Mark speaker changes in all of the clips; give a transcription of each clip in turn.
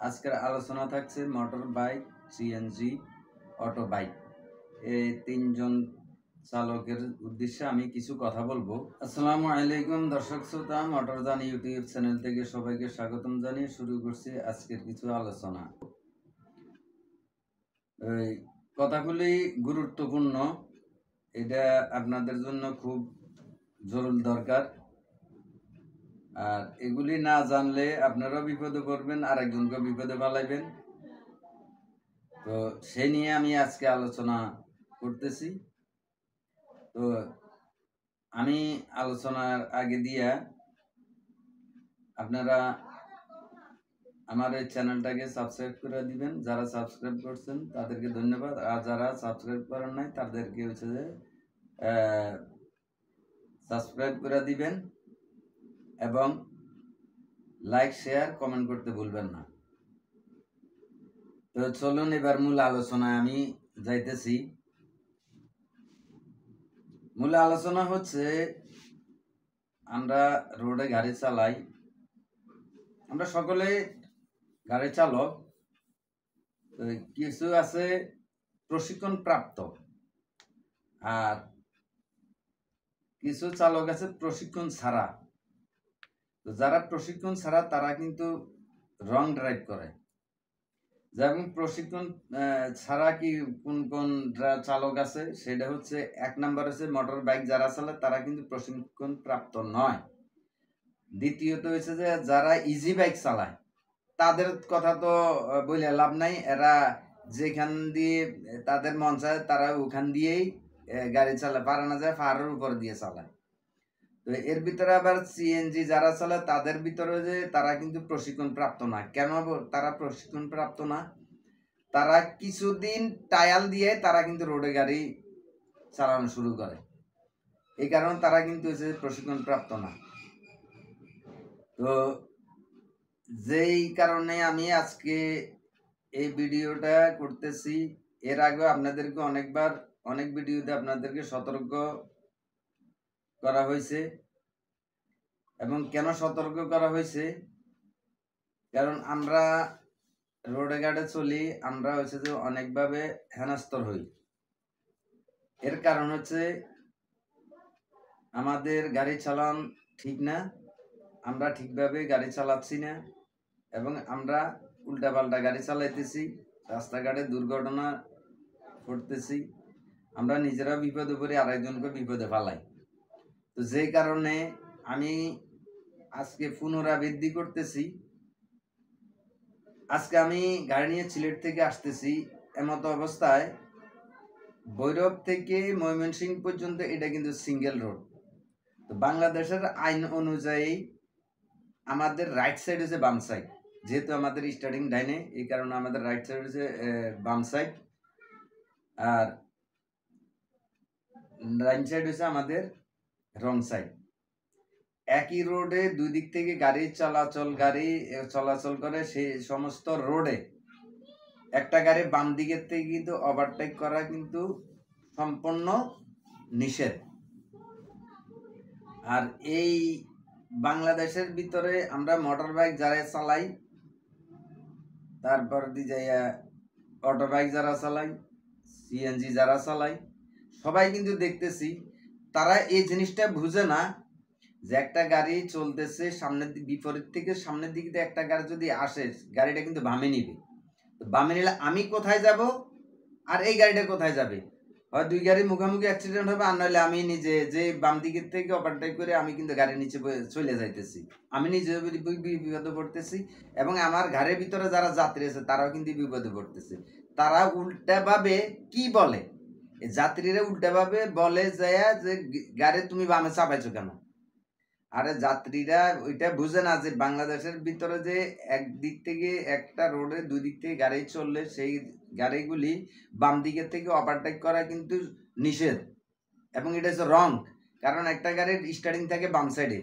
Speaker 1: আজকের আলোচনা থাকছে motor bike, CNG, auto bike এই তিনজন চালকের উদ্দেশ্যে আমি কিছু কথা বলবো। আসসালামু আলাইকুম দর্শক শ্রোতা, মোটরযান ইউটিউব চ্যানেল থেকে সবাইকে স্বাগতম জানিয়ে শুরু করছি আজকের কিছু আলোচনা। এই কথাগুলি গুরুত্বপূর্ণ, এটা আপনাদের জন্য খুব জরুরি দরকার। আর এগুলি না জানলে আপনারাও বিপদে পড়বেন, আরেকজনকে বিপদে ফেলাইবেন। তো সেই নিয়ে আমি আজকে আলোচনা করতেছি। তো আমি আলোচনার আগে দিয়ে আপনারা আমার এই চ্যানেলটাকে সাবস্ক্রাইব করে দিবেন। যারা সাবস্ক্রাইব করছেন তাদেরকে ধন্যবাদ, আর যারা সাবস্ক্রাইব করেন নাই তাদেরকে হচ্ছে যে সাবস্ক্রাইব করে দিবেন এবং লাইক, শেয়ার, কমেন্ট করতে ভুলবেন না। তো চলুন এবার মূল আলোচনায় আমি যাইতেছি। মূল আলোচনা হচ্ছে, আমরা রোডে গাড়ি চালাই, আমরা সকলে গাড়ি চালক। কিছু আছে প্রশিক্ষণ প্রাপ্ত, আর কিছু চালক আছে প্রশিক্ষণ ছাড়া। তো যারা প্রশিক্ষণ ছাড়া তারা কিন্তু রং ড্রাইভ করে। যেমন প্রশিক্ষণ ছাড়া কি কোন কোন চালক আছে, সেটা হচ্ছে এক নাম্বার হচ্ছে মোটর বাইক যারা চালায় তারা কিন্তু প্রশিক্ষণ প্রাপ্ত নয়। দ্বিতীয়ত হচ্ছে যে যারা ইজি বাইক চালায় তাদের কথা তো বলে লাভ নাই, এরা যেখান দিয়ে তাদের মন চায় তারা ওখান দিয়েই গাড়ি চালায়, পারে না যায় পাহাড়ের উপর দিয়ে চালায়। তো এর ভিতরে আবার সিএনজি যারা চালায় তাদের ভিতরে যে তারা কিন্তু প্রশিক্ষণ প্রাপ্ত না। কেন তারা প্রশিক্ষণ প্রাপ্ত না? তারা কিছুদিন ট্রায়াল দিয়ে তারা কিন্তু রোডে গাড়ি চালানো শুরু করে, এই কারণে তারা কিন্তু প্রশিক্ষণ প্রাপ্ত না। তো যেই কারণে আমি আজকে এই ভিডিওটা করতেছি। এর আগে আপনাদেরকে অনেকবার অনেক ভিডিওতে আপনাদেরকে সতর্ক করা হয়েছে। এবং কেন সতর্ক করা হয়েছে? কারণ আমরা রোডে ঘাটে চলি, আমরা হচ্ছে যে অনেকভাবে হেনস্তর হই। এর কারণ হচ্ছে আমাদের গাড়ি চালান ঠিক না, আমরা ঠিকভাবে গাড়ি চালাচ্ছি না, এবং আমরা উল্টাপাল্টা গাড়ি চালাইতেছি, রাস্তাঘাটে দুর্ঘটনা ঘটতেছি, আমরা নিজেরা বিপদে পড়ি, আরেকজনকে বিপদে ফেলাই। তো যেই কারণে আমি আজকে পুনরাবৃত্তি করতেছি। আজকে আমি গাড়ি নিয়ে সিলেট থেকে আসতেছি, এমত অবস্থায় ভৈরব থেকে ময়মনসিংহ পর্যন্ত এটা কিন্তু সিঙ্গেল রোড। তো বাংলাদেশের আইন অনুযায়ী আমাদের রাইট সাইড হচ্ছে বাম সাইড, যেহেতু আমাদের স্টার্টিং ডাইনে, এই কারণে আমাদের রাইট সাইড হচ্ছে বাম সাইড, আর ডাইন সাইড হচ্ছে আমাদের রং সাইড। একই রোডে দুই দিক থেকে গাড়ি চলাচল করে, সেই সমস্ত রোডে একটা গাড়ি বাম দিকের থেকে কিন্তু ওভারটেক করা কিন্তু সম্পূর্ণ নিষেধ। আর এই বাংলাদেশের ভিতরে আমরা মোটর বাইক যারা চালাই, তারপর অটো বাইক যারা চালাই, সিএনজি যারা চালাই, সবাই কিন্তু দেখতেছি তারা এই জিনিসটা বুঝে না যে একটা গাড়ি চলতেছে, সামনের বিপরীত থেকে সামনের দিক দিয়ে একটা গাড়ি যদি আসে, গাড়িটা কিন্তু বামে নিবে। বামে নিলে আমি কোথায় যাব আর এই গাড়িটা কোথায় যাবে? হয় দুই গাড়ি মুখোমুখি অ্যাক্সিডেন্ট হবে, আর নইলে আমি নিজে যে বাম দিকের থেকে ওভারটেক করে আমি কিন্তু গাড়ির নিচে চলে যাইতেছি, আমি নিজে বিপদে পড়তেছি, এবং আমার ঘরের ভিতরে যারা যাত্রী আছে তারাও কিন্তু বিপদে পড়তেছে। তারা উল্টাভাবে কি বলে, যাত্রীরা উল্টাভাবে বলে যায় যে গাড়ি তুমি বামে চাপাইছো কেন? আরে যাত্রীরা ওইটা বুঝে না যে বাংলাদেশের ভিতরে যে একদিক থেকে একটা রোডে দুই দিক থেকে গাড়ি চললে সেই গাড়িগুলি বাম দিকের থেকে ওভারটেক করা কিন্তু নিষেধ, এবং এটা হচ্ছে রং। কারণ একটা গাড়ির স্টার্টিং থাকে বাম সাইডে,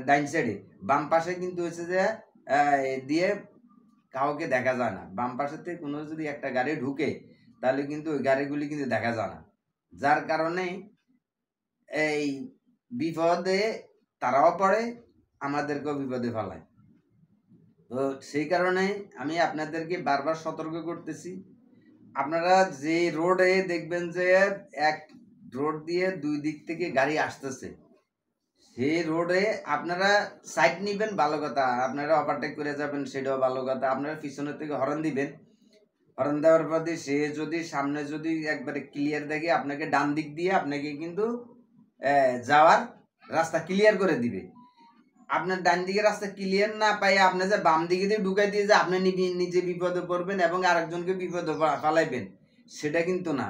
Speaker 1: ডাইন সাইডে, বাম পাশে কিন্তু হচ্ছে যে দিয়ে কাউকে দেখা যায় না। বাম পাশে থেকে কোনো যদি একটা গাড়ি ঢুকে তাহলে কিন্তু ওই গাড়িগুলি কিন্তু দেখা যায় না, যার কারণে এই বিপদে তারাও পড়ে, আমাদেরকেও বিপদে ফেলায়। তো সেই কারণে আমি আপনাদেরকে বারবার সতর্ক করতেছি, আপনারা যে রোডে দেখবেন যে এক রোড দিয়ে দুই দিক থেকে গাড়ি আসতেছে, সেই রোডে আপনারা সাইড নিবেন, ভালো কথা, আপনারা ওভারটেক করে যাবেন সেটাও ভালো কথা, আপনারা পিছনের থেকে হর্ন দিবেন, হর্ন দেওয়ার পরে সে যদি সামনে যদি একবারে ক্লিয়ার দেখে আপনাকে ডান দিক দিয়ে আপনাকে কিন্তু যাওয়ার রাস্তা ক্লিয়ার করে দিবে। আপনার ডান দিকে রাস্তা ক্লিয়ার না পাই আপনি যে বাম দিকে দিয়ে ঢুকাই দিয়ে যে আপনি নিজে বিপদে পড়বেন এবং আরেকজনকে বিপদে ফালাইবেন, সেটা কিন্তু না।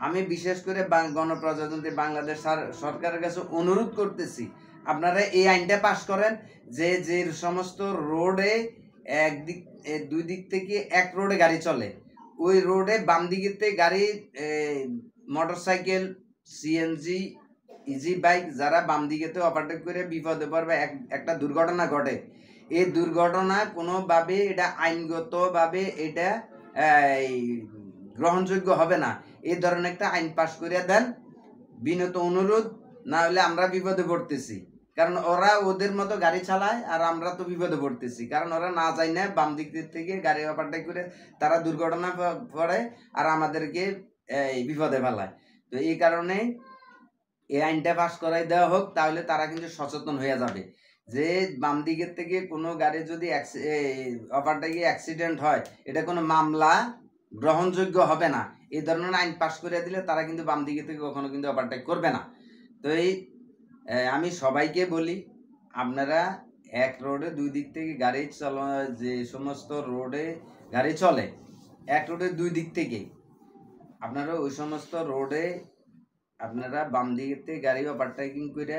Speaker 1: আমি বিশেষ করে গণপ্রজাতন্ত্রী বাংলাদেশ সরকারের কাছে অনুরোধ করতেছি, আপনারা এই আইনটা পাশ করেন যে যে সমস্ত রোডে একদিক দুই দিক থেকে এক রোডে গাড়ি চলে, ওই রোডে বাম দিকের থেকে গাড়ি মোটরসাইকেল, সিএনজি, ইজি বাইক যারা বাম দিকেতে ওভারটেক করে বিপদে পড়বে, একটা দুর্ঘটনা ঘটে, এই দুর্ঘটনা কোনোভাবে এটা আইনগতভাবে এটা গ্রহণযোগ্য হবে না। এই ধরনের একটা আইন পাশ করে দেন, বিনত অনুরোধ, না হলে আমরা বিপদে পড়তেছি। কারণ ওরা ওদের মতো গাড়ি চালায় আর আমরা তো বিপদে পড়তেছি, কারণ ওরা না যায় না বাম দিক থেকে গাড়ি ওভারটেক করে তারা দুর্ঘটনা পড়ে আর আমাদেরকে বিপদে ফেলায়। তো এই কারণে এই আইনটা পাস করাই দেওয়া হোক, তাহলে তারা কিন্তু সচেতন হয়ে যাবে যে বাম দিকের থেকে কোনো গাড়ি যদি ওভারটেকে অ্যাক্সিডেন্ট হয় এটা কোনো মামলা গ্রহণযোগ্য হবে না। এই ধরনের আইন পাস করে দিলে তারা কিন্তু বাম দিকে থেকে কখনো কিন্তু ওভারটেক করবে না। তো এই আমি সবাইকে বলি, আপনারা এক রোডে দুই দিক থেকে গাড়ি যে সমস্ত রোডে গাড়ি চলে এক রোডে দুই দিক থেকে, আপনারা ওই সমস্ত রোডে আপনারা বাম দিকে থেকে গাড়ি ওভারটেকিং করে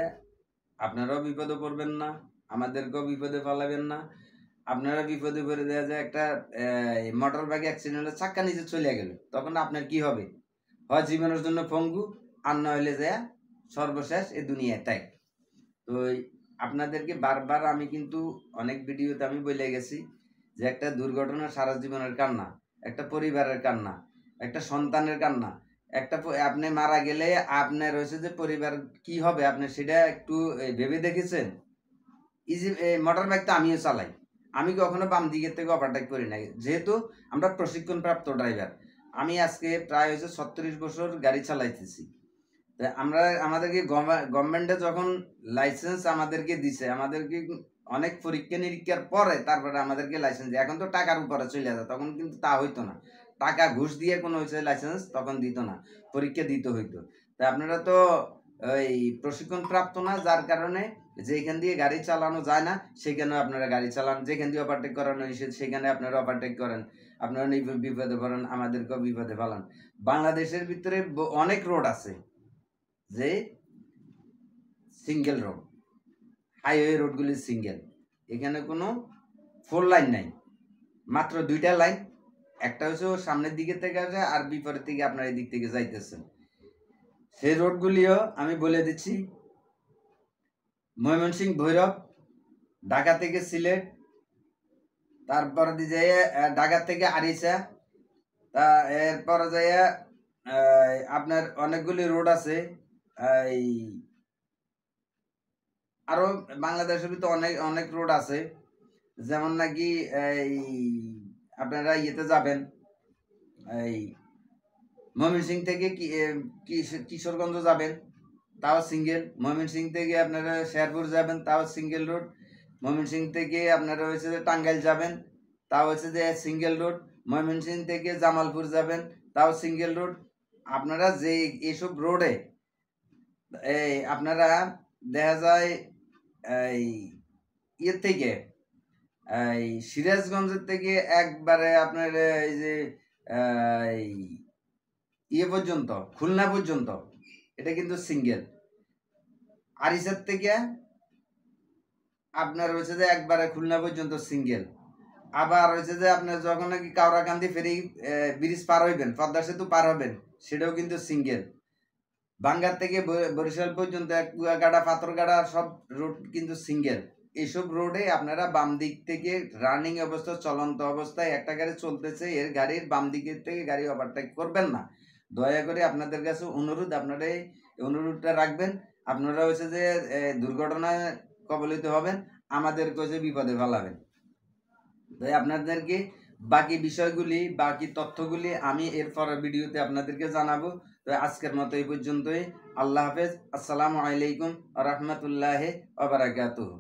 Speaker 1: আপনারাও বিপদে পড়বেন না, আমাদেরকেও বিপদে ফেলাবেন না। আপনারা বিপদে পড়ে দেওয়া যায় একটা মোটর বাইক অ্যাক্সিডেন্টে চাক্কা নিচে চলে গেল, তখন আপনার কি হবে? হয় জীবনের জন্য পঙ্গু, আর না হইলে যায় সর্বশেষ এই দুনিয়ায় তাই। তো আপনাদেরকে বারবার আমি কিন্তু অনেক ভিডিওতে আমি বলে গেছি যে একটা দুর্ঘটনা সারা জীবনের কান্না, একটা পরিবারের কান্না, একটা সন্তানের কান্না, একটা আপনি মারা গেলে আপনার হয়েছে যে পরিবার কি হবে আপনি সেটা একটু ভেবে দেখেছেন? ইজি মোটর বাইক তো আমিও চালাই, আমি কখনো বাম দিকের থেকে ওভারটেক করি নাই, যেহেতু আমরা প্রশিক্ষণপ্রাপ্ত ড্রাইভার। আমি আজকে প্রায় হয়েছে 36 বছর গাড়ি চালাইতেছি। আমরা আমাদেরকে গভর্নমেন্টে যখন লাইসেন্স আমাদেরকে দিছে, আমাদেরকে অনেক পরীক্ষা নিরীক্ষার পরে তারপরে আমাদেরকে লাইসেন্স দিয়ে, এখন তো টাকার উপরে চলে যায়, তখন কিন্তু তা হইতো না, টাকা ঘুষ দিয়ে কোনো হয়েছে লাইসেন্স তখন দিত না, পরীক্ষা দিতে হইতো। তা আপনারা তো ওই প্রশিক্ষণ প্রাপ্ত না, যার কারণে যেখান দিয়ে গাড়ি চালানো যায় না সেখানেও আপনারা গাড়ি চালান, যেখান দিয়ে ওভারটেক করানো নিষেধ সেখানে আপনারা ওভারটেক করেন, আপনারা বিপদে পড়েন, আমাদেরকেও বিপদে ফেলান। বাংলাদেশের ভিতরে অনেক রোড আছে যে সিঙ্গেল রোড, হাইওয়ে রোডগুলি সিঙ্গেল, এখানে কোনো ফোর লাইন নাই, মাত্র দুইটা লাইন, একটা হচ্ছে সামনের দিকে থেকে আসে আর বিপরীত থেকে আপনার এই দিক থেকে যাইতেছেন। সেই রোডগুলিও আমি বলে দিচ্ছি, ময়মনসিংহ ভৈরব, ঢাকা থেকে সিলেট, তারপর দিয়ে ঢাকা থেকে আরিসা, তা এরপরে যাইয়া আপনার অনেকগুলি রোড আছে, এই আরো বাংলাদেশের ভিতরে অনেক অনেক রোড আছে, যেমন নাকি এই আপনারা ইয়েতে যাবেন, এই ময়মনসিংহ থেকে কিশোরগঞ্জ যাবেন তাও সিঙ্গেল, ময়মনসিংহ থেকে আপনারা শেরপুর যাবেন তাও সিঙ্গেল রোড, ময়মনসিংহ থেকে আপনারা হচ্ছে যে টাঙ্গাইল যাবেন তাও হচ্ছে যে সিঙ্গেল রোড, ময়মনসিংহ থেকে জামালপুর যাবেন তাও সিঙ্গেল রোড। আপনারা যে এইসব রোডে এই আপনারা দেখা যায় এই ইয়ের থেকে এই সিরাজগঞ্জের থেকে একবারে আপনার এই যে ইয়ে পর্যন্ত খুলনা পর্যন্ত এটা কিন্তু সিঙ্গেল, আরিসার থেকে আপনার হচ্ছে যে একবারে খুলনা পর্যন্ত সিঙ্গেল, আবার হচ্ছে যে আপনার যখন নাকি কাওড়াকান্দি ফেরি ব্রিজ পার হইবেন, পদ্মা সেতু পার হবেন, সেটাও কিন্তু সিঙ্গেল। বাঙ্গার থেকে বরিশাল পর্যন্ত কুয়াকাটা পাথরঘাটা সব রোড কিন্তু সিঙ্গেল। এইসব রোডে আপনারা বাম দিক থেকে রানিং অবস্থা চলন্ত অবস্থায় একটা গাড়ি চলতেছে, এর গাড়ির বাম দিকের থেকে গাড়ি ওভারটেক করবেন না, দয়া করে আপনাদের কাছে অনুরোধ, আপনারা এই অনুরোধটা রাখবেন। আপনারা হচ্ছে যে দুর্ঘটনায় কবলিত হবেন, আমাদেরকে হচ্ছে বিপদে ফেলাবেন। তো আপনাদেরকে বাকি বিষয়গুলি, বাকি তথ্যগুলি আমি এর পরের ভিডিওতে আপনাদেরকে জানাবো। তো আজকের মতো এই পর্যন্তই। আল্লাহ হাফেজ। আসসালামু আলাইকুম ওয়া রাহমাতুল্লাহি ওয়া বারাকাতুহু।